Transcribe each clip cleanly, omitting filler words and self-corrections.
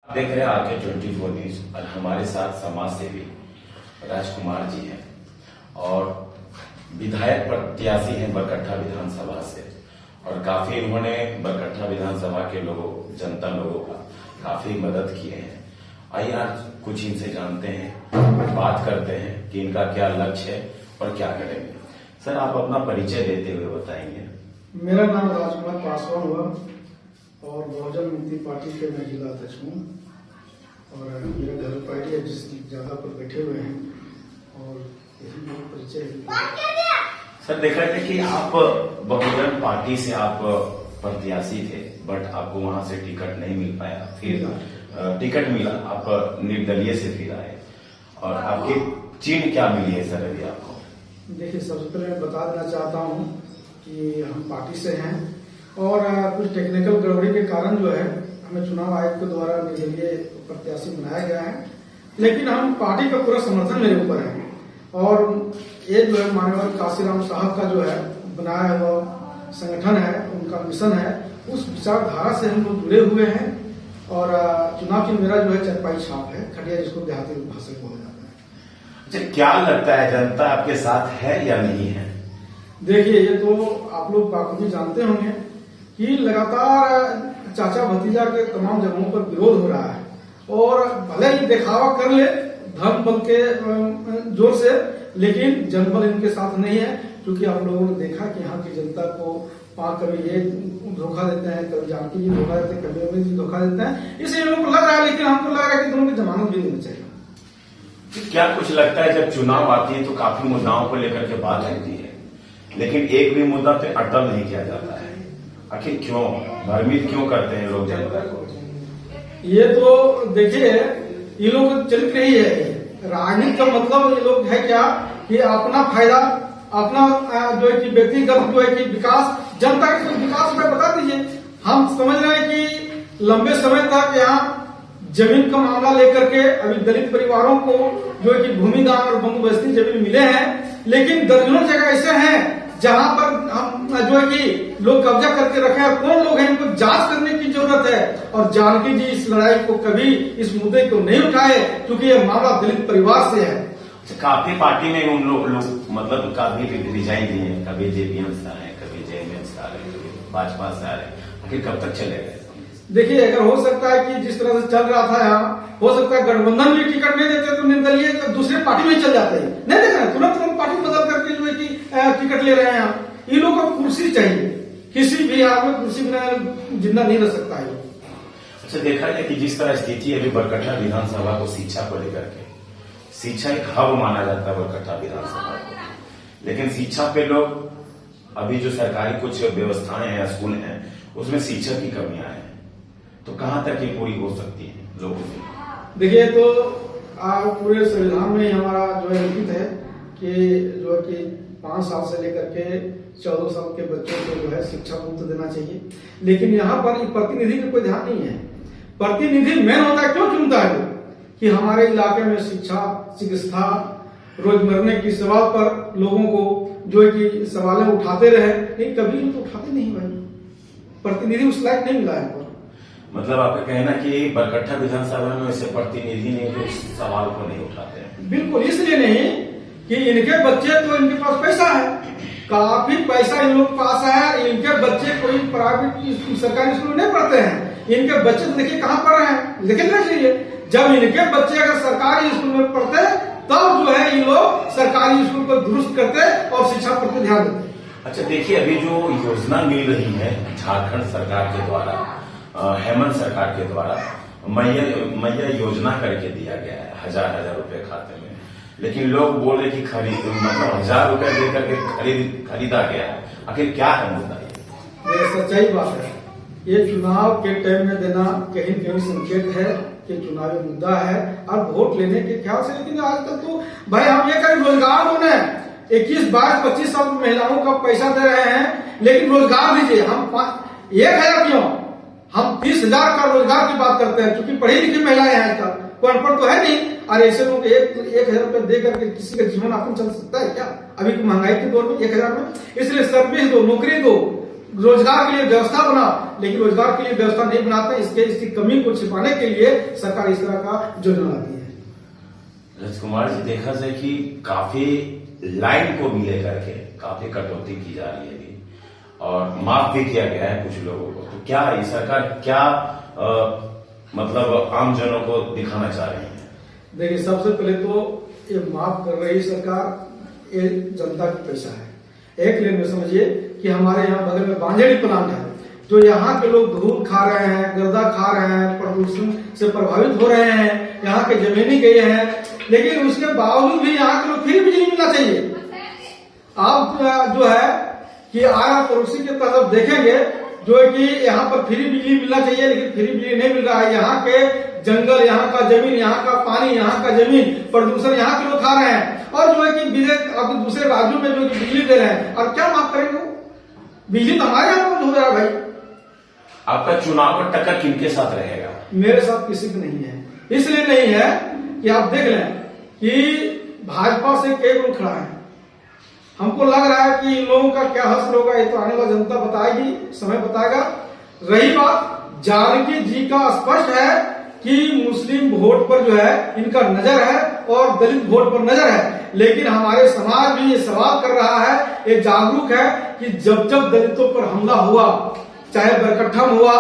देख रहे हैं आके 24 न्यूज। और हमारे साथ समाज सेवी राजकुमार जी हैं और विधायक प्रत्याशी हैं बरकट्ठा विधानसभा से, और काफी उन्होंने बरकट्ठा विधानसभा के लोगों, जनता लोगों का काफी मदद किए हैं। आइए आज कुछ इनसे जानते हैं, बात करते हैं कि इनका क्या लक्ष्य है और क्या करेंगे। सर, आप अपना परिचय देते हुए बताएंगे। मेरा नाम राजकुमार पासवान हुआ और बहुजन मुक्ति पार्टी के मैं जिला अध्यक्ष हूँ और मेरा घर पार्टी है जिस जगह पर बैठे हुए हैं और यही मेरा परिचय है। सर, देखा था कि आप बहुजन पार्टी से आप प्रत्याशी थे, बट आपको वहां से टिकट नहीं मिल पाया, फिर टिकट मिला, आप निर्दलीय से फिर आए और आपकी चिन्ह क्या मिली है सर अभी आपको? देखिए, सबसे पहले मैं बता देना चाहता हूँ कि हम पार्टी से हैं और कुछ टेक्निकल गड़बड़ी के कारण जो है हमें चुनाव आयोग के द्वारा निर्दलीय प्रत्याशी बनाया गया है, लेकिन हम पार्टी का पूरा समर्थन मेरे ऊपर है और ये जो है माननीय काशीराम साहब का जो है बनाया हुआ संगठन है, उनका मिशन है, उस विचारधारा से हम लोग जुड़े हुए हैं और चुनाव चिन्ह मेरा जो है चरपाई छाप है, खटिया जिसको देहाती भाषा में बोला जाता है। अच्छा, क्या लगता है जनता आपके साथ है या नहीं है? देखिए, ये तो आप लोग बाखूबी जानते होंगे कि लगातार चाचा भतीजा के तमाम जगहों पर विरोध हो रहा है और भले ही दिखावा कर ले धर्म बल के जोर से, लेकिन जनबल इनके साथ नहीं है, क्योंकि आप लोगों ने देखा कि यहाँ की जनता को कभी ये धोखा देते हैं, कभी जानकी जी धोखा देते हैं, कभी अमित जी धोखा देते हैं। इसलिए लोगों को लग रहा है, लेकिन हमको लग रहा है कि दोनों की जमानत भी देनी चाहिए। क्या कुछ लगता है जब चुनाव आती है तो काफी मुद्दाओं को लेकर के बात होती है, लेकिन एक भी मुद्दा पे अटल नहीं किया जाता है? आखिर क्यों भ्रमित क्यों करते हैं लोग जनता को? ये तो देखिए, ये लोग चरित्र ही है। राजनीति का मतलब ये लोग है क्या कि अपना फायदा, अपना जो है कि व्यक्तिगत जो है कि विकास, जनता के विकास में बता दीजिए। हम समझ रहे हैं कि लंबे समय तक यहाँ जमीन का मामला लेकर के अभी दलित परिवारों को जो है कि भूमिदान और बंदोबस्ती जमीन मिले हैं, लेकिन दर्जनों जगह ऐसे हैं जहां पर हम जो है कि लोग कब्जा करके रखे हैं। कौन लोग हैं, इनको जांच करने की जरूरत है। और जानकी जी इस लड़ाई को कभी, इस मुद्दे को नहीं उठाए, क्योंकि ये मामला दलित परिवार से है। काफी पार्टी में उन लोग मतलब काफी रिजाइन दिए हैं, कभी जेपीएम से आ रहे हैं, कभी जेएमएम से आ रहे हैं, कभी भाजपा से आ रहे हैं। आखिर कब तक चलेगा? देखिए, अगर हो सकता है कि जिस तरह से चल रहा था यहाँ, हो सकता है गठबंधन भी टिकट नहीं देते तो निर्दलीय दूसरे पार्टी में चल जाते हैं। नहीं देख रहे, तुरंत पार्टी बदल करके जो है कि टिकट ले रहे हैं यहाँ। इन लोगों को कुर्सी चाहिए, किसी भी आदमी कुर्सी बिना जिंदा नहीं रह सकता है। अच्छा, देखा जाए कि जिस तरह स्थिति अभी बरकट्ठा विधानसभा को शिक्षा को लेकर के, शिक्षा एक हब माना जाता है बरकट्ठा विधानसभा को, लेकिन शिक्षा पे लोग अभी जो सरकारी कुछ व्यवस्थाएं हैं, स्कूल हैं, उसमें शिक्षक की कमियां हैं, तो कहां तक ये पूरी हो सकती है लोगों की? देखिए, तो पूरे संविधान में हमारा जो है लिखित है कि जो है कि 5 साल से लेकर के 14 साल के बच्चों को जो है शिक्षा मुफ्त देना चाहिए, लेकिन यहाँ पर प्रतिनिधि का कोई ध्यान नहीं है। प्रतिनिधि मेन होता है, क्यों चुनता है कि हमारे इलाके में शिक्षा, चिकित्सा, रोजमर्रे की सवाल पर लोगों को जो है कि सवालें उठाते रहे, लेकिन कभी तो उठाते नहीं भाई, प्रतिनिधि उस लायक नहीं मिला है। मतलब आपका कहना कि बरकट्ठा विधानसभा में ऐसे प्रतिनिधि नहीं जो इस सवाल को नहीं उठाते हैं? बिल्कुल इसलिए नहीं कि इनके बच्चे, तो इनके पास पैसा है, काफी पैसा इन लोग के पास है। इनके बच्चे कोई प्राइवेट सरकारी स्कूल में नहीं पढ़ते हैं, इनके बच्चे तो देखिए कहाँ पढ़ रहे हैं, लेकिन देख लीजिए, जब इनके बच्चे अगर सरकारी स्कूल में पढ़ते तब जो है ये लोग सरकारी स्कूल को दुरुस्त करते और शिक्षा पर ध्यान देते। अच्छा, देखिए, अभी जो योजना मिल रही है झारखंड सरकार के द्वारा, हेमंत सरकार के द्वारा मैया योजना करके दिया गया है 1000 रुपए खाते में, लेकिन लोग बोल रहे कि खरीद मतलब 1000 रुपए देकर के खरीदा गया है। आखिर क्या है मुद्दा? ये सच्चाई बात है। ये चुनाव के टाइम में देना कहीं कहीं संकेत है कि चुनावी मुद्दा है और वोट लेने के ख्याल से, लेकिन आजकल तो भाई हम ये करें रोजगार होने 21, 22, 25 साल महिलाओं का पैसा दे रहे हैं, लेकिन रोजगार दीजिए। हम 1000 क्यों, हम 30,000 का रोजगार की बात करते हैं, क्योंकि पढ़ी लिखी महिलाएं हैं, कोई अनपढ़ तो है नहीं। और ऐसे लोग 1,000 रुपए दे करके किसी का जीवन आपन चल सकता है क्या अभी की महंगाई के दौर में 1,000 में? इसलिए सर्विस दो, नौकरी दो, रोजगार के लिए व्यवस्था बना, लेकिन रोजगार के लिए व्यवस्था नहीं बनाते। इसकी कमी को छिपाने के लिए सरकार इस तरह का योजना लाती है। राजकुमार जी, देखा जाए कि काफी लाइन को भी लेकर के काफी कटौती की जा रही है अभी, और माफ भी किया गया है कुछ लोगों को। तो क्या ये सरकार क्या मतलब आमजनों को दिखाना चाह रही है? देखिए, सबसे पहले तो ये माफ कर रही सरकार, ये जनता का पैसा है। एक लेन में समझिए कि हमारे यहाँ बगल में बांजेड़ी प्लांट है, जो यहाँ के लोग धूल खा रहे हैं, गर्दा खा रहे हैं, प्रदूषण से प्रभावित हो रहे हैं, यहाँ के जमीनी गए हैं, लेकिन उसके बावजूद भी यहाँ के लोग फ्री बिजली मिलना चाहिए। आप जो है कि आया पड़ोसी की तरफ देखेंगे जो है कि यहाँ पर फ्री बिजली मिलना चाहिए, लेकिन फ्री बिजली नहीं मिल रहा है। यहाँ के जंगल, यहाँ का जमीन, यहाँ का पानी, यहाँ का जमीन, प्रदूषण यहाँ के लोग खा रहे हैं, और जो है कि विदेश अब दूसरे राज्यों में जो बिजली दे रहे हैं, और क्या माफ करेंगे वो? बिजली तो हमारे यहाँ पर हो रहा है भाई। आपका चुनाव का टक्कर किनके साथ रहेगा? मेरे साथ किसी का नहीं है। इसलिए नहीं है कि आप देख लें कि भाजपा से कई लोग खड़ा है। हमको लग रहा है कि इन लोगों का क्या हश्र होगा, ये तो आने वाली जनता बताएगी, समय बताएगा। रही बात जानकी जी का, स्पष्ट है कि मुस्लिम वोट पर जो है इनका नजर है और दलित वोट पर नजर है, लेकिन हमारे समाज भी ये सवाल कर रहा है, ये जागरूक है कि जब जब दलितों पर हमला हुआ, चाहे बरकट्ठा में हुआ,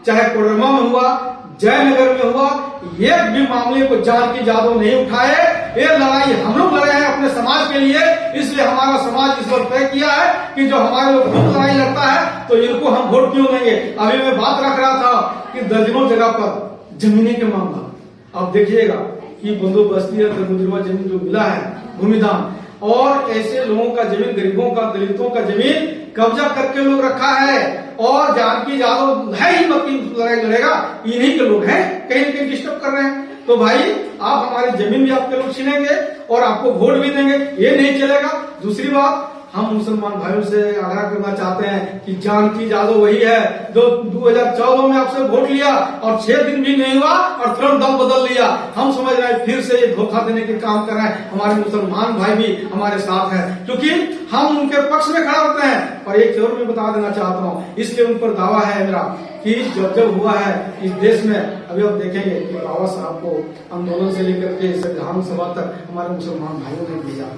चाहे कोडरमा में हुआ, जयनगर में हुआ, एक भी मामले को जानकी यादव नहीं उठाए। ये लड़ाई हम लोग लड़े हैं अपने समाज के लिए, इसलिए हमारा समाज इस वक्त तय किया है कि जो हमारे लोग खुद लड़ाई लड़ता है तो इनको हम वोट क्यों देंगे। अभी मैं बात रख रहा था कि दर्जनों जगह पर जमीनी के मामला, अब देखिएगा कि बंदोबस्ती और मुजरवा जमीन जो मिला है भूमिदान, और ऐसे लोगों का जमीन, गरीबों का, दलितों का जमीन कब्जा करके लोग रखा है, और जानकी यादव है ही मत की लड़ाई लड़ेगा, इन्हीं के लोग हैं, कहीं न कहीं डिस्टर्ब कर रहे हैं। तो भाई आप हमारी जमीन भी आपके लोग छीनेंगे और आपको वोट भी देंगे, ये नहीं चलेगा। दूसरी बात, हम मुसलमान भाइयों से आग्रह करना चाहते हैं कि जानकी यादव वही है जो 2014 में आपसे वोट लिया और 6 दिन भी नहीं हुआ और तुरंत दल बदल लिया। हम समझ रहे हैं फिर से ये धोखा देने के काम कर रहे हैं। हमारे मुसलमान भाई भी हमारे साथ है, क्योंकि हम उनके पक्ष में खड़ा होते हैं। और एक और मैं बता देना चाहता हूँ, इसके ऊपर दावा है मेरा कि जब हुआ है इस देश में, अभी आप देखेंगे कि बाबा साहब को आंदोलन से लेकर के संविधान सभा तक हमारे मुसलमान भाइयों ने भेजा।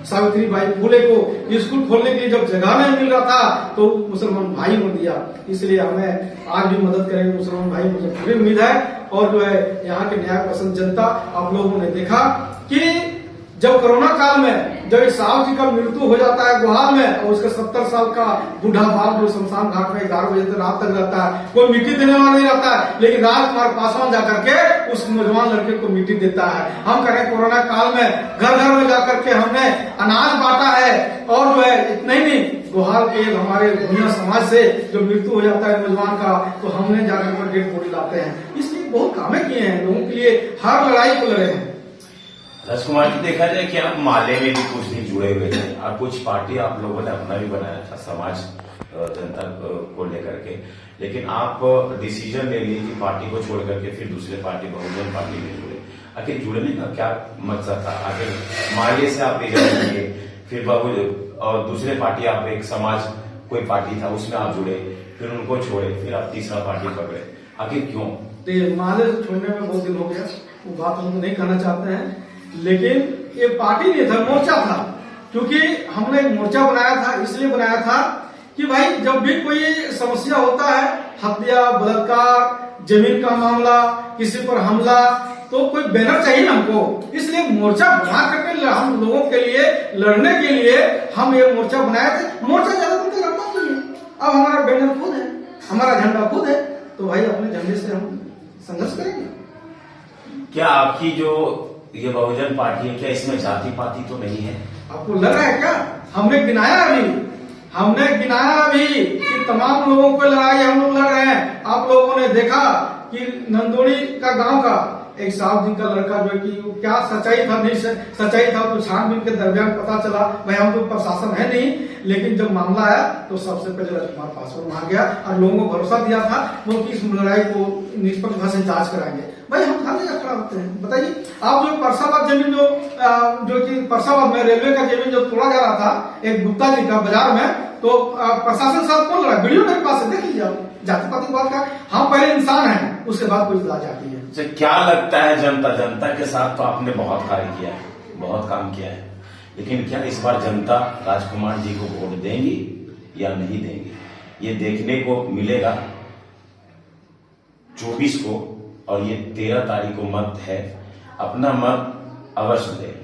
सावित्री बाई फुले को स्कूल खोलने के लिए जब जगह नहीं मिल रहा था तो मुसलमान भाई ने दिया। इसलिए हमें आज भी मदद करेंगे मुसलमान भाई, मुझे पूरी उम्मीद है। और जो है यहाँ के न्याय पसंद जनता, आप लोगों ने देखा कि जब कोरोना काल में जब साहब जी का मृत्यु हो जाता है गुहार में, और उसका 70 साल का बूढ़ा बाप जो शमशान घाट में 11 बजे तक रात तक रहता है, कोई मिट्टी देने वाला नहीं रहता है, लेकिन राजकुमार पासवान जाकर के उस नौजवान लड़के को मिट्टी देता है। हम करें कोरोना काल में घर घर में जाकर के हमने अनाज बांटा है, और जो है इतना ही नहीं, गुहार के हमारे दुनिया समाज से जो मृत्यु हो जाता है नौजवान का, तो हमने जाकर के डेड बॉडी लाते हैं। इसलिए बहुत कामें किए हैं, लोगों के लिए हर लड़ाई को लड़े हैं। राजकुमार जी, देखा जाए कि आप माले में भी कुछ दिन जुड़े हुए थे, और कुछ पार्टी आप लोगों ने अपना भी बनाया था समाज जनता को लेकर के, लेकिन आप डिसीजन ले लिए कि पार्टी को छोड़ करके फिर दूसरे पार्टी बहुजन पार्टी में जुड़े। आखिर जुड़ने का क्या मकसद था? आखिर माले से आप रिजाइन किए, फिर बहुजन और दूसरे पार्टी, आप एक समाज कोई पार्टी था उसमें आप जुड़े, फिर उनको छोड़े, फिर आप तीसरा पार्टी पकड़े, आखिर क्यों? माले से छोड़ने में बहुत दिन हो गया, वो बात हम नहीं कहना चाहते हैं, लेकिन ये पार्टी नहीं था, मोर्चा था। क्योंकि हमने मोर्चा बनाया था, इसलिए बनाया था कि भाई जब भी कोई समस्या होता है, हत्या, बलात्कार, जमीन का मामला, किसी पर हमला, तो कोई बैनर चाहिए हमको। इसलिए मोर्चा बना करके हम लोगों के लिए लड़ने के लिए हम ये मोर्चा बनाए थे। मोर्चा ज्यादा दिन तक लड़ना चाहिए। अब हमारा बैनर खुद है, हमारा झंडा खुद है, तो भाई अपने झंडे से हम संघर्ष करेंगे। क्या आपकी जो ये बहुजन पार्टी है, क्या इसमें जाति पाति तो नहीं है? आपको लग रहा है क्या? हमने गिनाया अभी कि तमाम लोगों को लड़ाई हम लोग लड़ रहे हैं। आप लोगों ने देखा कि नंदोड़ी का गांव का एक साहब जी का लड़का जो है कि वो क्या सच्चाई था नहीं सच्चाई था तो छानबीन के दरमियान पता चला। भाई हम तो प्रशासन है नहीं, लेकिन जब मामला आया तो सबसे पहले राजकुमार पासवान वहां गया और लोगों को भरोसा दिया था वो कि इस लड़ाई को निष्पक्ष भाव से जांच कराएंगे। भाई हम खाली खड़ा होते हैं। बताइए आप जो परसाबाद जमीन जो कि परसाबाद में रेलवे का जमीन जो तोड़ा जा रहा था एक गुप्ता जी का बाजार में, तो प्रशासन साथ कौन लड़ा? वीडियो मेरे पास है, देख लीजिए आप। जाति पाति बात का हम पहले इंसान हैं, उसके बाद कोई जाति है। तो क्या लगता है जनता के साथ तो आपने बहुत कार्य किया है, बहुत काम किया है, लेकिन क्या इस बार जनता राजकुमार जी को वोट देंगी या नहीं देंगी, ये देखने को मिलेगा 24 को। और ये 13 तारीख को मत है, अपना मत अवश्य दें।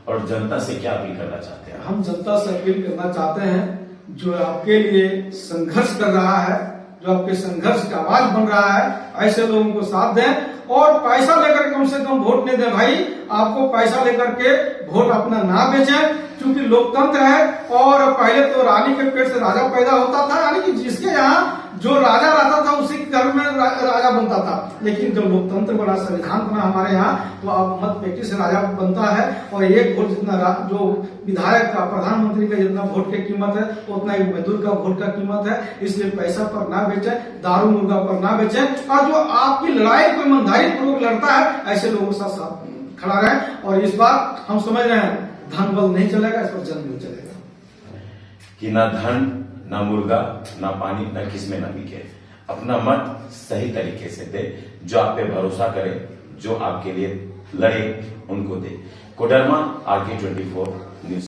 और जनता से क्या अपील करना चाहते हैं? हम जनता से अपील करना चाहते हैं जो आपके लिए संघर्ष कर रहा है, जो आपके संघर्ष का आवाज बन रहा है, ऐसे लोगों को साथ दें और पैसा लेकर कम से कम वोट नहीं दें। भाई आपको पैसा लेकर के वोट अपना ना बेचें, क्योंकि लोकतंत्र है। और पहले तो रानी के पेट से राजा पैदा होता था, यानी कि जिसके यहाँ जो राजा रहता था उसी घर में राजा बनता था। लेकिन जब लोकतंत्र बना, संविधान बना हमारे यहाँ, तो अब मत पेटी से राजा बनता है। और एक वोट जितना जो विधायक का, प्रधानमंत्री का जितना वोट की कीमत है उतना ही मजदूर का वोट का कीमत है। इसलिए पैसा पर ना बेचें, दारू मुर्गा पर ना बेचें, और जो आपकी लड़ाई को ईमानदारी पूर्वक लड़ता है ऐसे लोगों के साथ खड़ा रहे। और इस बार हम समझ रहे हैं धन बल नहीं चलेगा, इस पर जन बल चलेगा। कि ना धन, ना मुर्गा, ना पानी, ना किसमें ना बिके। अपना मत सही तरीके से दे, जो आप पे भरोसा करे, जो आपके लिए लड़े, उनको दे। Koderma, RK24 news.